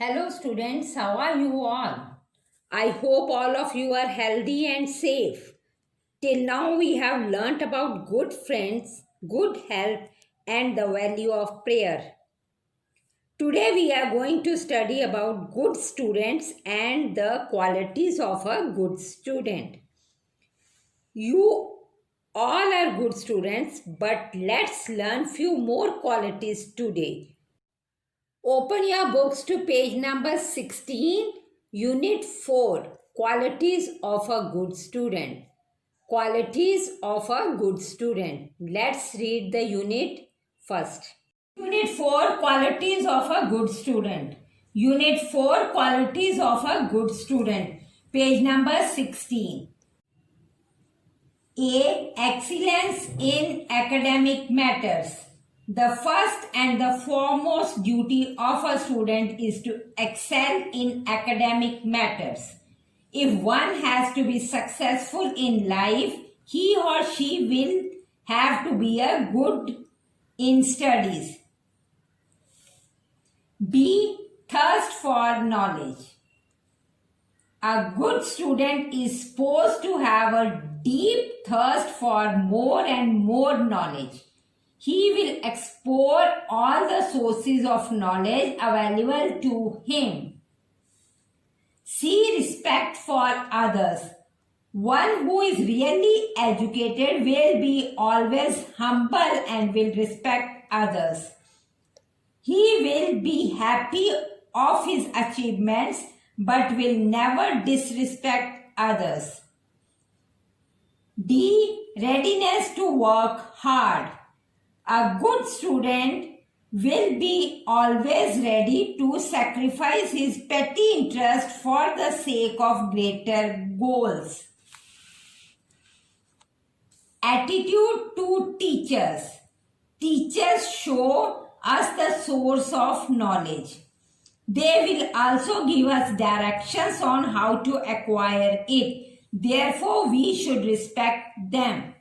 Hello students, how are you all? I hope all of you are healthy and safe. Till now we have learnt about good friends, good health and the value of prayer. Today we are going to study about good students and the qualities of a good student. You all are good students, but let's learn few more qualities today. Open your books to page number 16, Unit 4, Qualities of a Good Student. Qualities of a Good Student. Let's read the unit first. Unit 4, Qualities of a Good Student. Unit 4, Qualities of a Good Student. Page number 16. A. Excellence in academic matters. The first and the foremost duty of a student is to excel in academic matters. If one has to be successful in life, he or she will have to be a good in studies. B. Thirst for knowledge. A good student is supposed to have a deep thirst for more and more knowledge. He will explore all the sources of knowledge available to him. C. Respect for others. One who is really educated will be always humble and will respect others. He will be happy of his achievements but will never disrespect others. D. Readiness to work hard. A good student will be always ready to sacrifice his petty interest for the sake of greater goals. Attitude to teachers. Teachers show us the source of knowledge. They will also give us directions on how to acquire it. Therefore, we should respect them.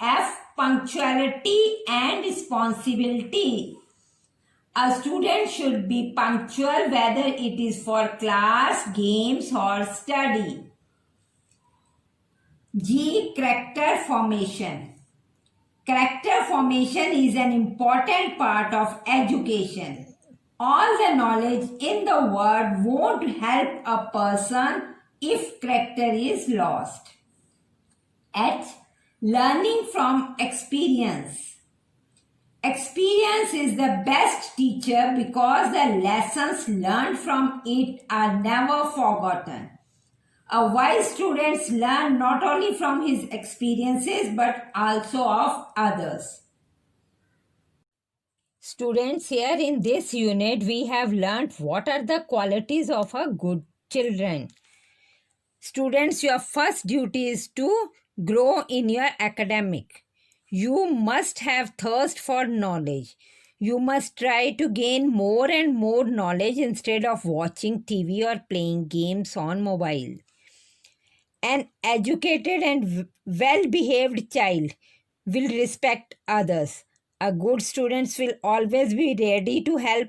F. Punctuality and responsibility. A student should be punctual whether it is for class, games or study. G. Character formation. Character formation is an important part of education. All the knowledge in the world won't help a person if character is lost. H. Learning from experience. Experience is the best teacher because the lessons learned from it are never forgotten. A wise student learns not only from his experiences but also of others. Students, here in this unit, we have learnt what are the qualities of a good children. Students, your first duty is to grow in your academic. You must have thirst for knowledge. You must try to gain more and more knowledge instead of watching TV or playing games on mobile. An educated and well-behaved child will respect others. A good student will always be ready to help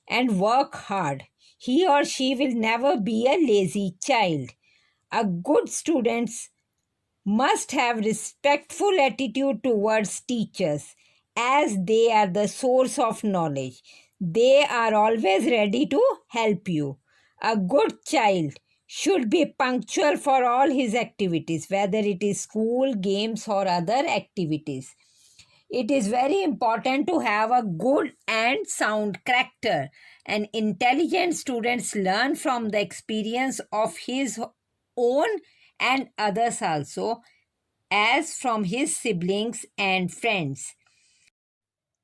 and work hard. He or she will never be a lazy child. A good student must have respectful attitude towards teachers as they are the source of knowledge. They are always ready to help you. A good child should be punctual for all his activities, whether it is school, games or other activities. It is very important to have a good and sound character. And intelligent students learn from the experience of his own and others also, as from his siblings and friends.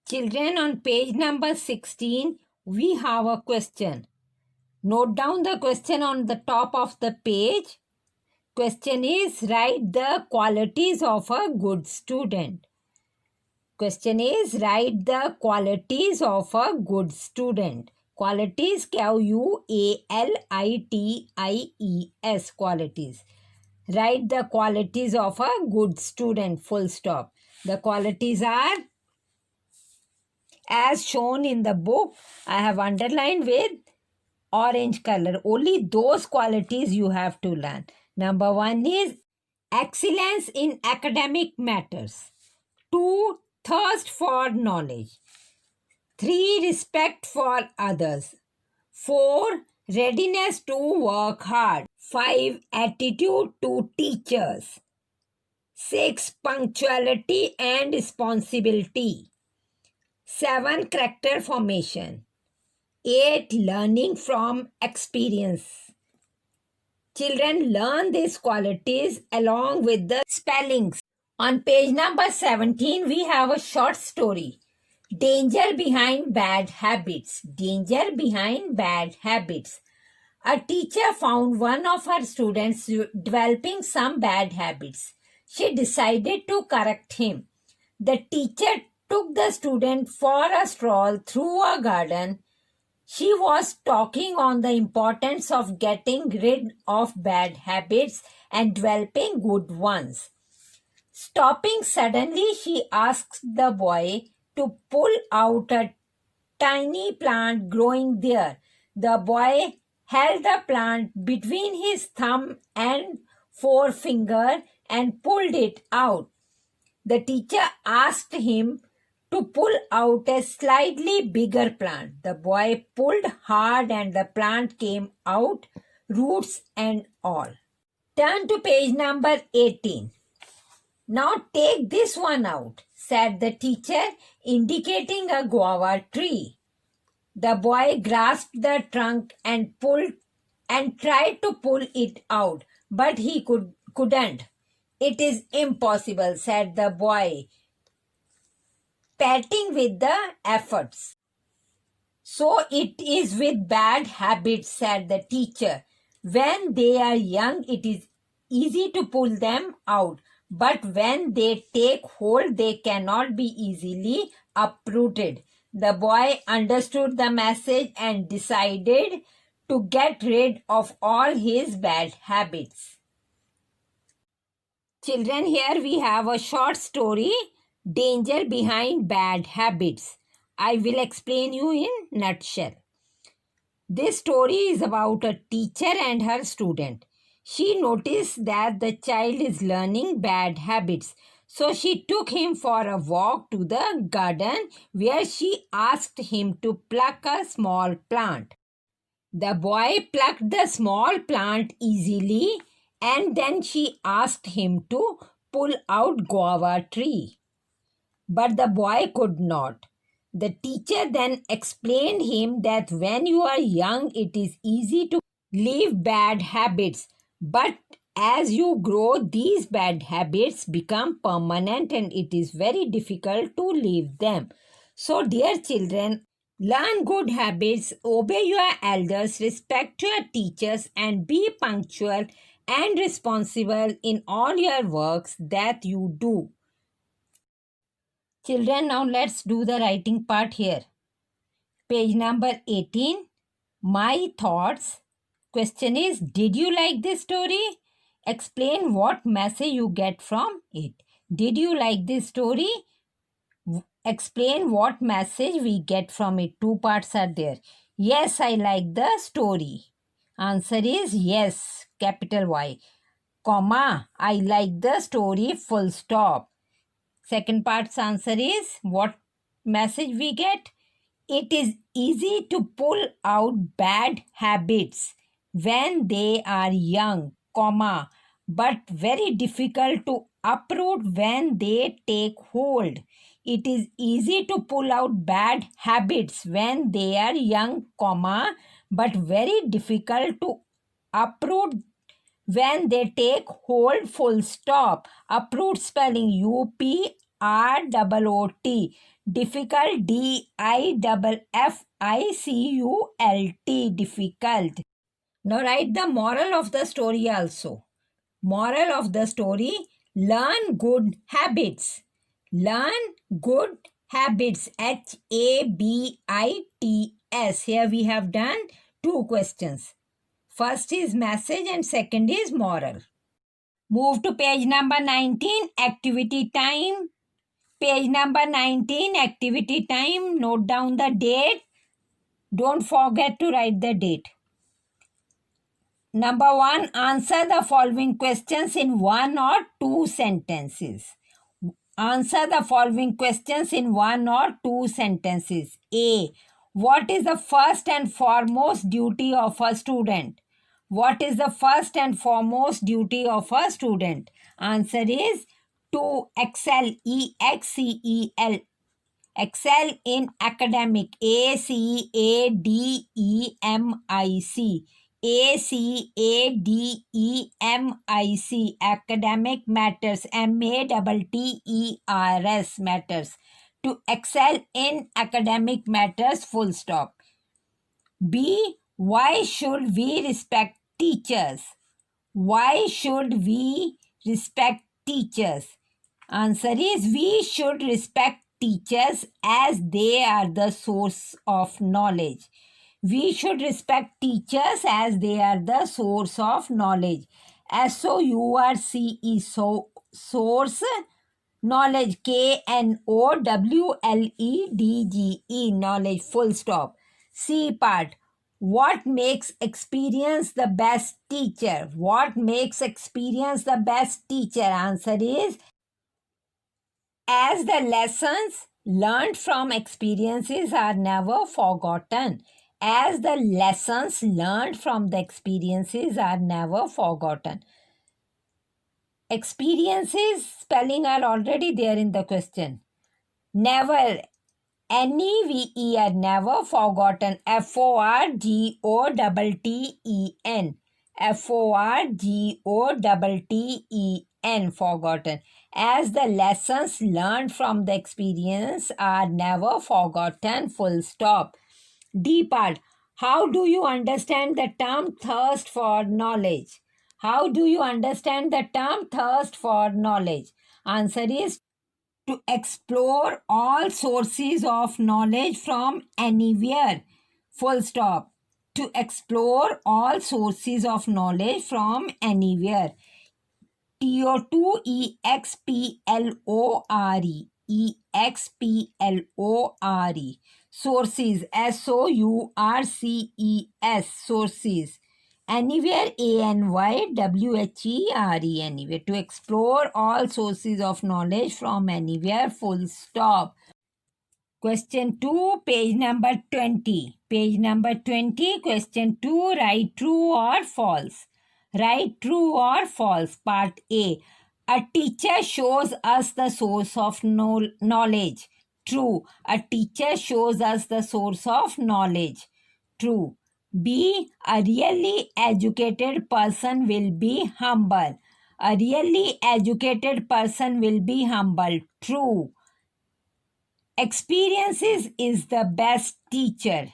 Children, on page number 16, we have a question. Note down the question on the top of the page. Question is, write the qualities of a good student. Question is, write the qualities of a good student. Qualities, Qualities, qualities. Write the qualities of a good student, full stop. The qualities are as shown in the book. I have underlined with orange color. Only those qualities you have to learn. Number 1 is excellence in academic matters. 2, thirst for knowledge. 3, respect for others. 4, readiness to work hard. 5, attitude to teachers. 6, punctuality and responsibility. 7, character formation. 8, learning from experience. Children learn these qualities along with the spellings. On page number 17, we have a short story. Danger behind bad habits. Danger behind bad habits. A teacher found one of her students developing some bad habits. She decided to correct him. The teacher took the student for a stroll through a garden. She was talking on the importance of getting rid of bad habits and developing good ones. Stopping suddenly, she asked the boy to pull out a tiny plant growing there. The boy held the plant between his thumb and forefinger and pulled it out. The teacher asked him to pull out a slightly bigger plant. The boy pulled hard and the plant came out, roots and all. Turn to page number 18. Now take this one out, said the teacher, indicating a guava tree. The boy grasped the trunk and tried to pull it out, but he couldn't. It is impossible, said the boy, patting with the efforts. So it is with bad habits, said the teacher. When they are young, it is easy to pull them out, but when they take hold, they cannot be easily uprooted. The boy understood the message and decided to get rid of all his bad habits. Children, here we have a short story, Danger Behind Bad Habits. I will explain you in nutshell. This story is about a teacher and her student. She noticed that the child is learning bad habits. So she took him for a walk to the garden where she asked him to pluck a small plant. The boy plucked the small plant easily and then she asked him to pull out guava tree. But the boy could not. The teacher then explained him that when you are young, it is easy to leave bad habits. But as you grow, these bad habits become permanent and it is very difficult to leave them. So, dear children, learn good habits, obey your elders, respect your teachers, and be punctual and responsible in all your works that you do. Children, now let's do the writing part here. Page number 18. My thoughts. Question is, did you like this story? Explain what message you get from it. Did you like this story? Explain what message we get from it. Two parts are there. Yes, I like the story. Answer is yes, capital Y. Comma, I like the story, full stop. Second part's answer is what message we get? It is easy to pull out bad habits when they are young, comma, but very difficult to uproot when they take hold. It is easy to pull out bad habits when they are young, comma, but very difficult to uproot when they take hold, full stop. Uproot spelling UPROOT. Difficult DIFFICULT. Difficult. Now write the moral of the story also. Moral of the story, learn good habits. Learn good habits. HABITS. Here we have done two questions. First is message and second is moral. Move to page number 19, activity time. Page number 19, activity time. Note down the date. Don't forget to write the date. Number 1, answer the following questions in 1 or 2 sentences. Answer the following questions in 1 or 2 sentences. A. What is the first and foremost duty of a student? What is the first and foremost duty of a student? Answer is to excel, EXCEL. Excel in academic, ACADEMIC. ACADEMIC. Academic matters, MATTERS matters. To excel in academic matters, full stop. B. Why should we respect teachers? Why should we respect teachers? Answer is we should respect teachers as they are the source of knowledge. We should respect teachers as they are the source of knowledge. SOURCE, source, knowledge, KNOWLEDGE, knowledge, full stop. C part. What makes experience the best teacher? What makes experience the best teacher? Answer is as the lessons learned from experiences are never forgotten. As the lessons learned from the experiences are never forgotten. Experiences spelling are already there in the question. Never, NEVER, never forgotten. FORGOTTEN. FORGOTTEN, forgotten. As the lessons learned from the experience are never forgotten, full stop. D part. How do you understand the term thirst for knowledge? How do you understand the term thirst for knowledge? Answer is to explore all sources of knowledge from anywhere. Full stop. To explore all sources of knowledge from anywhere. TO2 EXPLORE. EXPLORE. Sources. SOURCES. Sources. Anywhere, ANYWHERE, anywhere. To explore all sources of knowledge from anywhere, full stop. Question 2, page number 20. Page number 20, question 2, write true or false. Write true or false. Part A. A teacher shows us the source of knowledge. True. A teacher shows us the source of knowledge. True. B. A really educated person will be humble. A really educated person will be humble. True. Experiences is the best teacher.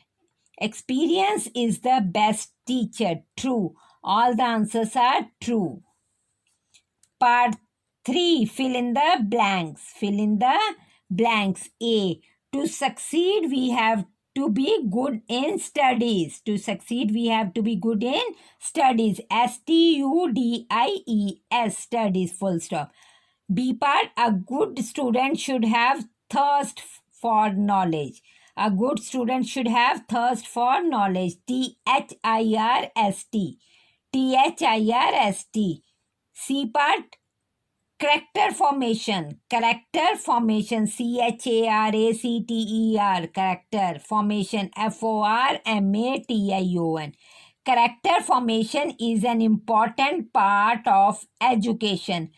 Experience is the best teacher. True. All the answers are true. Part 3. Fill in the blanks. Fill in the blanks. A. To succeed, we have to be good in studies. To succeed, we have to be good in studies. STUDIES. Studies. Full stop. B part. A good student should have thirst for knowledge. A good student should have thirst for knowledge. THIRST. THIRST. C part. Character formation. Character formation. CHARACTER. Character formation. FORMATION. Character formation is an important part of education.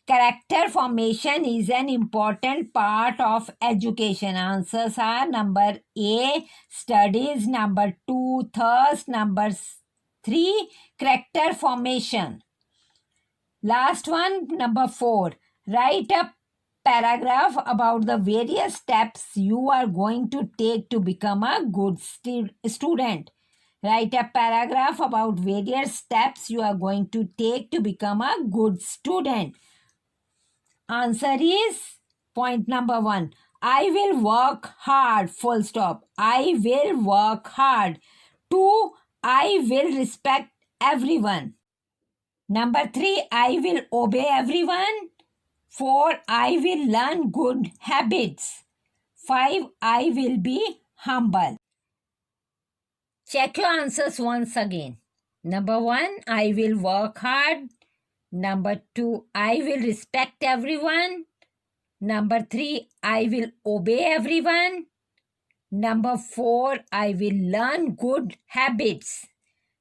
Character formation is an important part of education. Answers are number A, studies, number 2, thirst, number 3, character formation. Last one, number 4. Write a paragraph about the various steps you are going to take to become a good student. Write a paragraph about various steps you are going to take to become a good student. Answer is point number 1. I will work hard, full stop. I will work hard. 2. I will respect everyone. Number 3. I will obey everyone. 4. I will learn good habits. 5. I will be humble. Check your answers once again. Number 1, I will work hard. Number 2, I will respect everyone. Number 3, I will obey everyone. Number 4, I will learn good habits.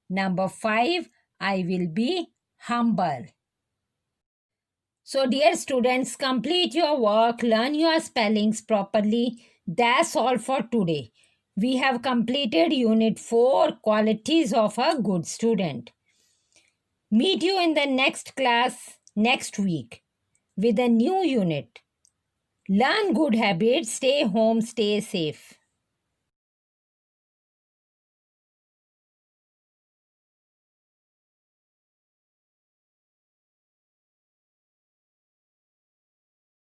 Number 5, I will be humble. So, dear students, complete your work, learn your spellings properly. That's all for today. We have completed Unit 4, Qualities of a Good Student. Meet you in the next class next week with a new unit. Learn good habits, stay home, stay safe.